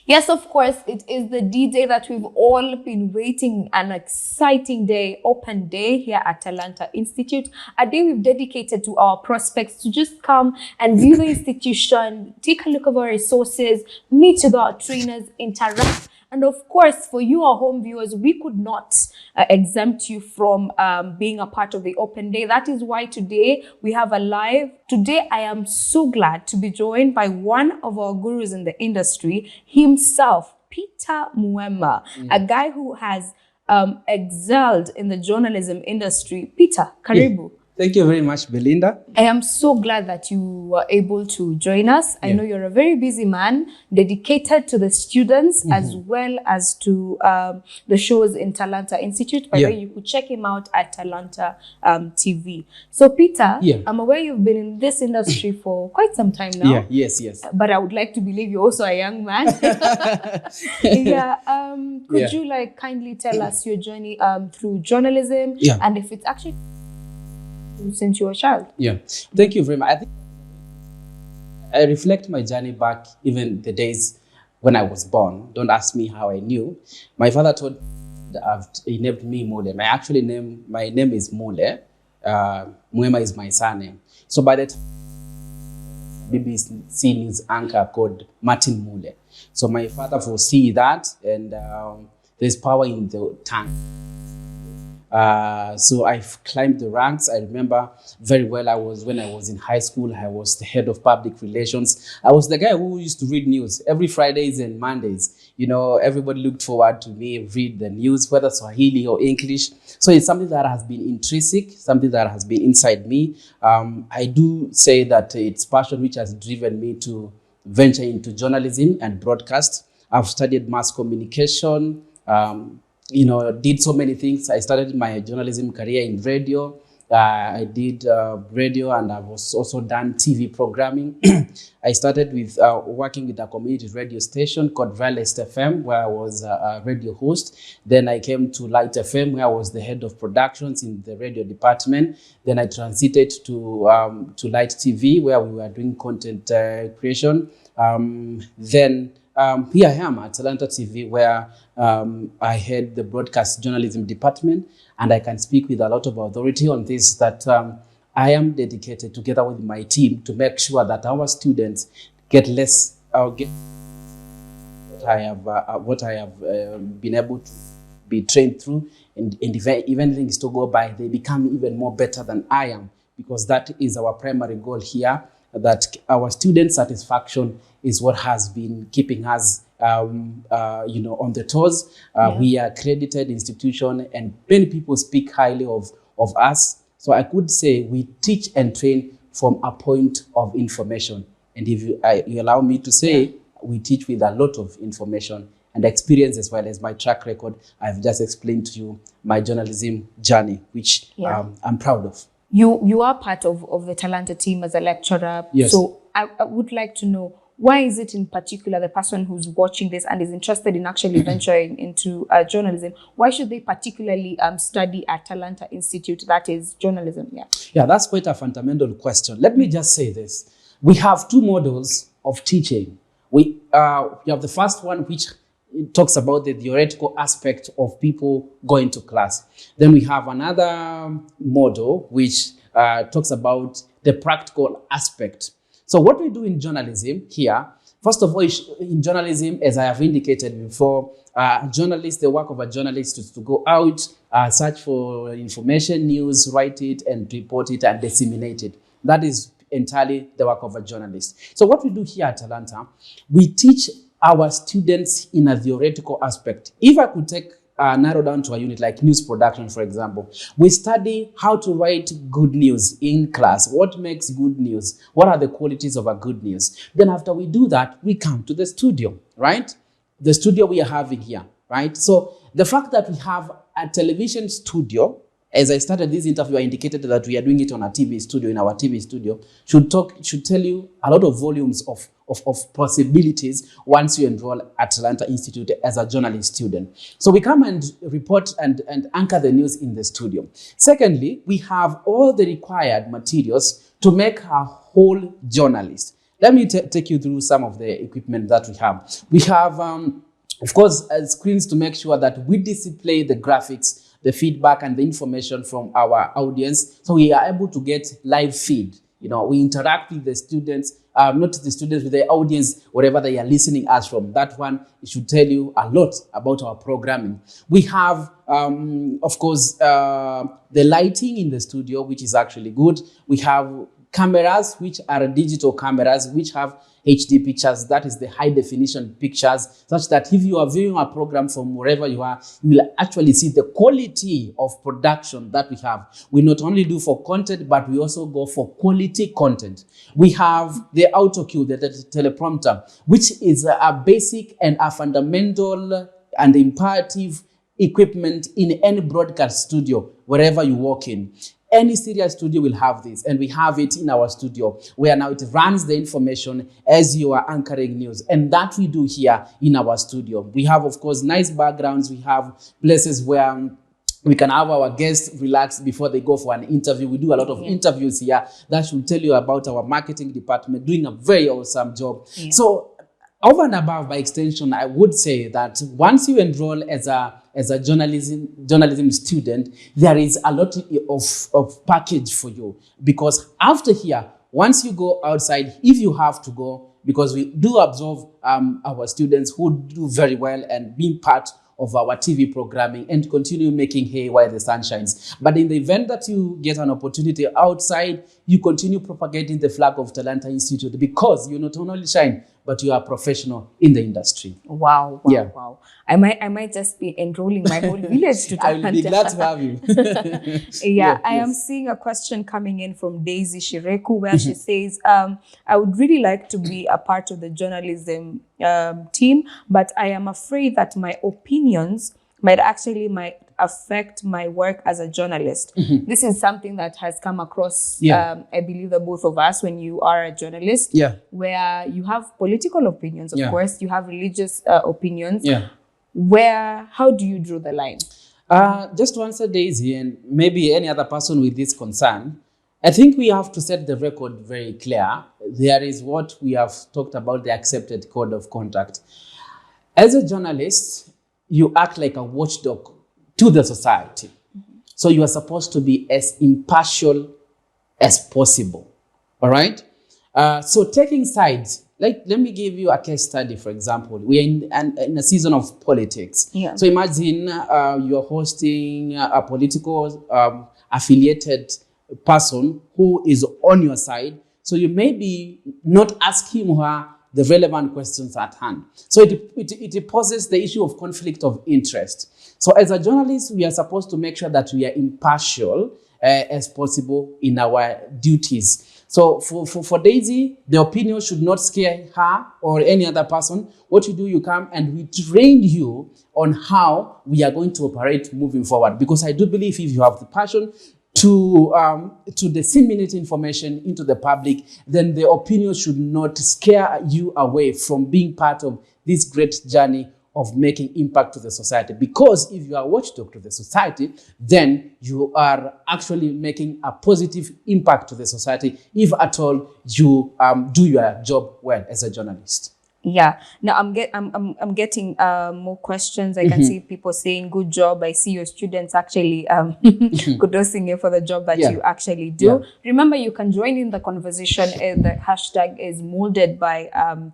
Yes, of course, it is the D-Day that we've all been waiting, an exciting day, open day here at Talanta Institute, a day we've dedicated to our prospects to just come and view the institution, take a look at our resources, meet with our trainers, interact. And of course, for you, our home viewers, we could not exempt you from being a part of the open day. That is why today we have a live. Today, I am so glad to be joined by one of our gurus in the industry, himself, Peter Mwema, a guy who has excelled in the journalism industry. Peter, karibu. Thank you very much, Belinda. I am so glad that you were able to join us. I know you're a very busy man, dedicated to the students as well as to the shows in Talanta Institute. By the way, you could check him out at Talanta TV. So, Peter, I'm aware you've been in this industry for quite some time now. Yes. But I would like to believe you're also a young man. Could you kindly tell us your journey through journalism and if it's actually since you were a child? Thank you very much. I think I reflect my journey back even the days when I was born. Don't ask me how I knew. My father told he named me Mule. My name is Mule. Mwema is my surname. So by the time BBC News anchor called Martin Mule. So my father foresee that, and there's power in the tongue. So I've climbed the ranks. I remember very well when I was in high school, I was the head of public relations. I was the guy who used to read news every Fridays and Mondays. You know, everybody looked forward to me read the news, whether Swahili or English. So it's something that has been intrinsic, something that has been inside me. I do say that it's passion which has driven me to venture into journalism and broadcast. I've studied mass communication, did so many things. I started my journalism career in radio. I did radio, and I've also done TV programming. I started with working with a community radio station called Valest FM, where I was a radio host. Then I came to Light FM, where I was the head of productions in the radio department. Then I transited to Light TV, where we were doing content creation. Here I am at Talanta TV, where I head the broadcast journalism department, and I can speak with a lot of authority on this, that I am dedicated together with my team to make sure that our students get what I have been able to be trained through, and even things to go by, they become even more better than I am, because that is our primary goal here, that our student satisfaction is what has been keeping us on the toes. We are accredited institution, and many people speak highly of us. So I could say we teach and train from a point of information. And if you allow me to say, we teach with a lot of information and experience, as well as my track record. I've just explained to you my journalism journey, which I'm proud of. You are part of the Talanta team as a lecturer. Yes. So I would like to know, why is it in particular the person who's watching this and is interested in actually venturing into journalism, why should they particularly study at Talanta Institute, that is journalism? Yeah, that's quite a fundamental question. Let me just say this. We have two models of teaching. We have the first one, which talks about the theoretical aspect of people going to class. Then we have another model which talks about the practical aspect. So what we do in journalism here, first of all, in journalism, as I have indicated before, journalists, the work of a journalist is to go out, search for information, news, write it, and report it and disseminate it. That is entirely the work of a journalist. So what we do here at Talanta, we teach our students in a theoretical aspect. If I could narrow down to a unit like news production, for example, we study how to write good news in class. What makes good news? What are the qualities of a good news? Then after we do that, we come to the studio, right? The studio we are having here, right? So the fact that we have a television studio, as I started this interview, I indicated that we are doing it on a TV studio, in our TV studio, should tell you a lot of volumes of possibilities once you enroll at Talanta Institute as a journalist student. So we come and report and anchor the news in the studio. Secondly, we have all the required materials to make a whole journalist. Let me take you through some of the equipment that we have. We have, of course, screens to make sure that we display the graphics, the feedback, and the information from our audience. So we are able to get live feed. You know, we interact with the students, not the students, with the audience, wherever they are listening us from. That one, it should tell you a lot about our programming. We have, of course, the lighting in the studio, which is actually good. We have cameras, which are digital cameras, which have HD pictures, that is the high definition pictures, such that if you are viewing a program from wherever you are, you will actually see the quality of production that we have. We not only do for content, but we also go for quality content. We have the auto cue, the teleprompter, which is a basic and a fundamental and imperative equipment in any broadcast studio, wherever you walk in. Any serious studio will have this, and we have it in our studio, where now it runs the information as you are anchoring news, and that we do here in our studio. We have, of course, nice backgrounds. We have places where we can have our guests relax before they go for an interview. We do a lot of interviews here that should tell you about our marketing department doing a very awesome job. Yeah. So over and above, by extension, I would say that once you enroll as a journalism student, there is a lot of package for you, because after here, once you go outside, if you have to go, because we do observe our students who do very well and being part of our TV programming and continue making hay while the sun shines. But in the event that you get an opportunity outside, you continue propagating the flag of Talanta Institute, because you not only shine, but you are professional in the industry. Wow. Wow. I might just be enrolling my whole village to Talanta. I will be glad to have you. I am seeing a question coming in from Daisy Shireku, where she says, I would really like to be a part of the journalism team, but I am afraid that my opinions might affect my work as a journalist. This is something that has come across, I believe, the both of us when you are a journalist, where you have political opinions, of course, you have religious opinions. How do you draw the line? Just to answer Daisy, and maybe any other person with this concern, I think we have to set the record very clear. There is what we have talked about, the accepted code of conduct. As a journalist, you act like a watchdog to the society. So you are supposed to be as impartial as possible. All right? So taking sides, like, let me give you a case study, for example. We are in a season of politics. So imagine you're hosting a political affiliated person who is on your side. So you maybe not ask him or her the relevant questions at hand. So it poses the issue of conflict of interest. So as a journalist, we are supposed to make sure that we are impartial as possible in our duties. So for Daisy, the opinion should not scare her or any other person. What you do, you come and we train you on how we are going to operate moving forward. Because I do believe if you have the passion to disseminate information into the public, then the opinion should not scare you away from being part of this great journey of making impact to the society. Because if you are a watchdog to the society, then you are actually making a positive impact to the society, if at all you do your job well as a journalist. Yeah. Now I'm getting more questions. I can see people saying, "Good job." I see your students actually kudosing you for the job that you actually do. Remember, you can join in the conversation. The hashtag is molded by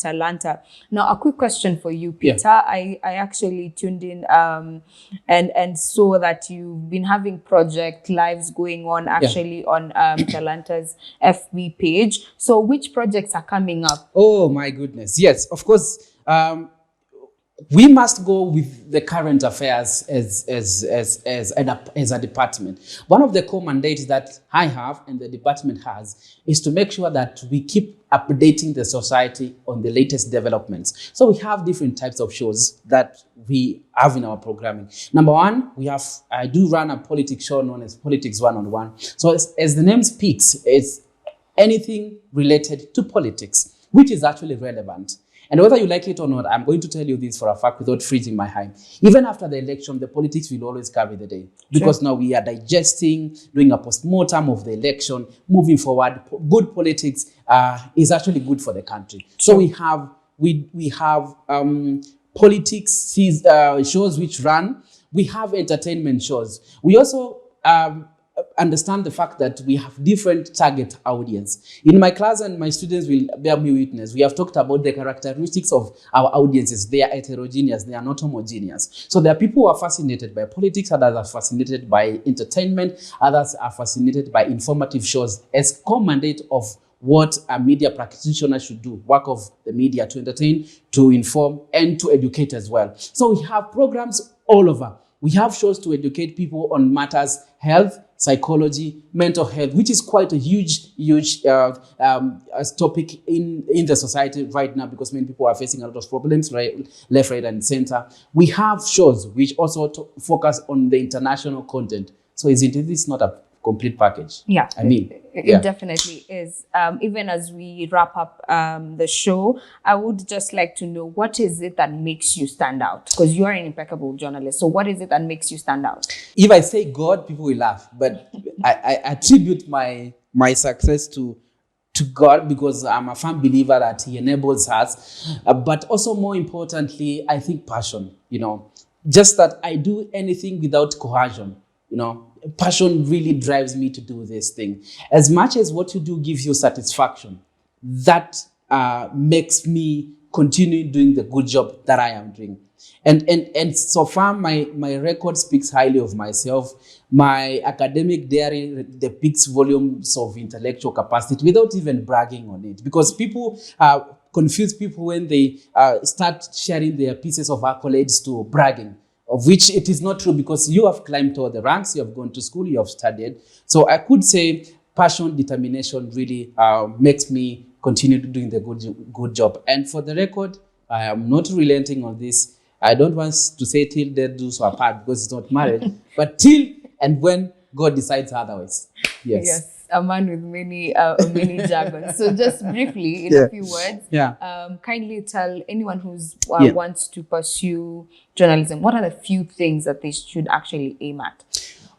Talanta. Now, a quick question for you, Peter. I actually tuned in and saw that you've been having project lives going on actually on Talanta's FB page. So, which projects are coming up? Oh my goodness! Yes. Of course, we must go with the current affairs as a department. One of the core mandates that I have and the department has is to make sure that we keep updating the society on the latest developments. So we have different types of shows that we have in our programming. Number one, I do run a politics show known as Politics One-on-One. So as the name speaks, it's anything related to politics, which is actually relevant. And whether you like it or not, I'm going to tell you this for a fact without freezing my hand. Even after the election, the politics will always carry the day. Because now we are digesting, doing a post-mortem of the election, moving forward. Good politics is actually good for the country. So we have politics shows which run. We have entertainment shows. We also understand the fact that we have different target audience. In my class, and my students will bear me witness, we have talked about the characteristics of our audiences. They are heterogeneous, they are not homogeneous. So there are people who are fascinated by politics, others are fascinated by entertainment, others are fascinated by informative shows as core mandate of what a media practitioner should do, work of the media to entertain, to inform, and to educate as well. So we have programs all over. We have shows to educate people on matters health, psychology, mental health, which is quite a huge topic in the society right now, because many people are facing a lot of problems, right, left, right, and center. We have shows which also focus on the international content. So isn't this not a complete package? Yeah, I mean, it definitely is. Even as we wrap up the show, I would just like to know, what is it that makes you stand out? Because you are an impeccable journalist. So what is it that makes you stand out? If I say God, people will laugh, but I attribute my success to God, because I'm a firm believer that He enables us. But also, more importantly, I think passion. Just that I do anything without coercion. Passion really drives me to do this thing. As much as what you do gives you satisfaction, that makes me continue doing the good job that I am doing. And so far, my record speaks highly of myself. My academic diary depicts volumes of intellectual capacity without even bragging on it. Because people confuse people when they start sharing their pieces of accolades to bragging, of which it is not true, because you have climbed all the ranks, you have gone to school, you have studied. So I could say passion, determination really makes me continue doing the good job. And for the record, I am not relenting on this. I don't want to say till death do us apart, because it's not marriage, but till and when God decides otherwise. Yes. A man with many jargons. So just briefly, in a few words, kindly tell anyone who's wants to pursue journalism, what are the few things that they should actually aim at?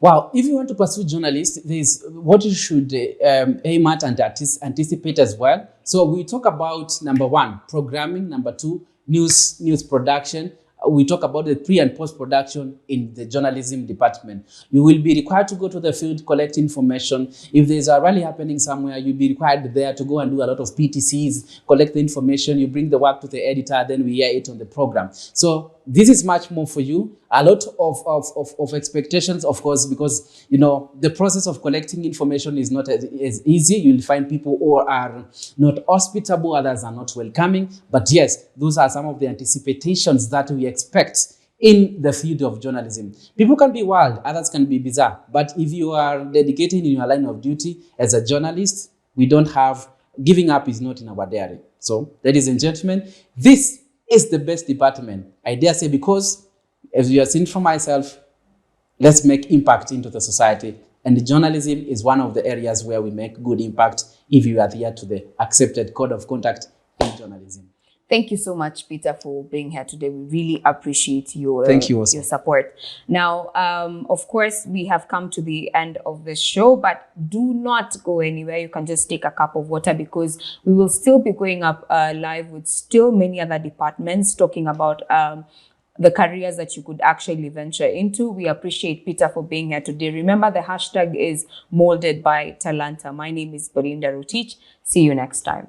Wow, if you want to pursue journalism, there's what you should aim at and anticipate as well. So we talk about, number one, programming. Number two, news production. We talk about the pre and post production in the journalism department. You will be required to go to the field, collect information. If there's a rally happening somewhere, you'll be required there to go and do a lot of PTCs, collect the information. You bring the work to the editor, then we hear it on the program. So this is much more for you. A lot of expectations, of course, because the process of collecting information is not as easy. You'll find people who are not hospitable, others are not welcoming. But yes, those are some of the anticipations that we expect in the field of journalism. People can be wild, others can be bizarre. But if you are dedicated in your line of duty as a journalist, giving up is not in our diary. So, ladies and gentlemen, this is the best department, I dare say, because as you have seen from myself, let's make impact into the society. And journalism is one of the areas where we make good impact if you adhere to the accepted code of conduct in journalism. Thank you so much, Peter, for being here today. We really appreciate your support. Now, of course, we have come to the end of the show, but do not go anywhere. You can just take a cup of water, because we will still be going up live with still many other departments talking about the careers that you could actually venture into. We appreciate Peter for being here today. Remember, the hashtag is Molded by Talanta. My name is Belinda Rotich. See you next time.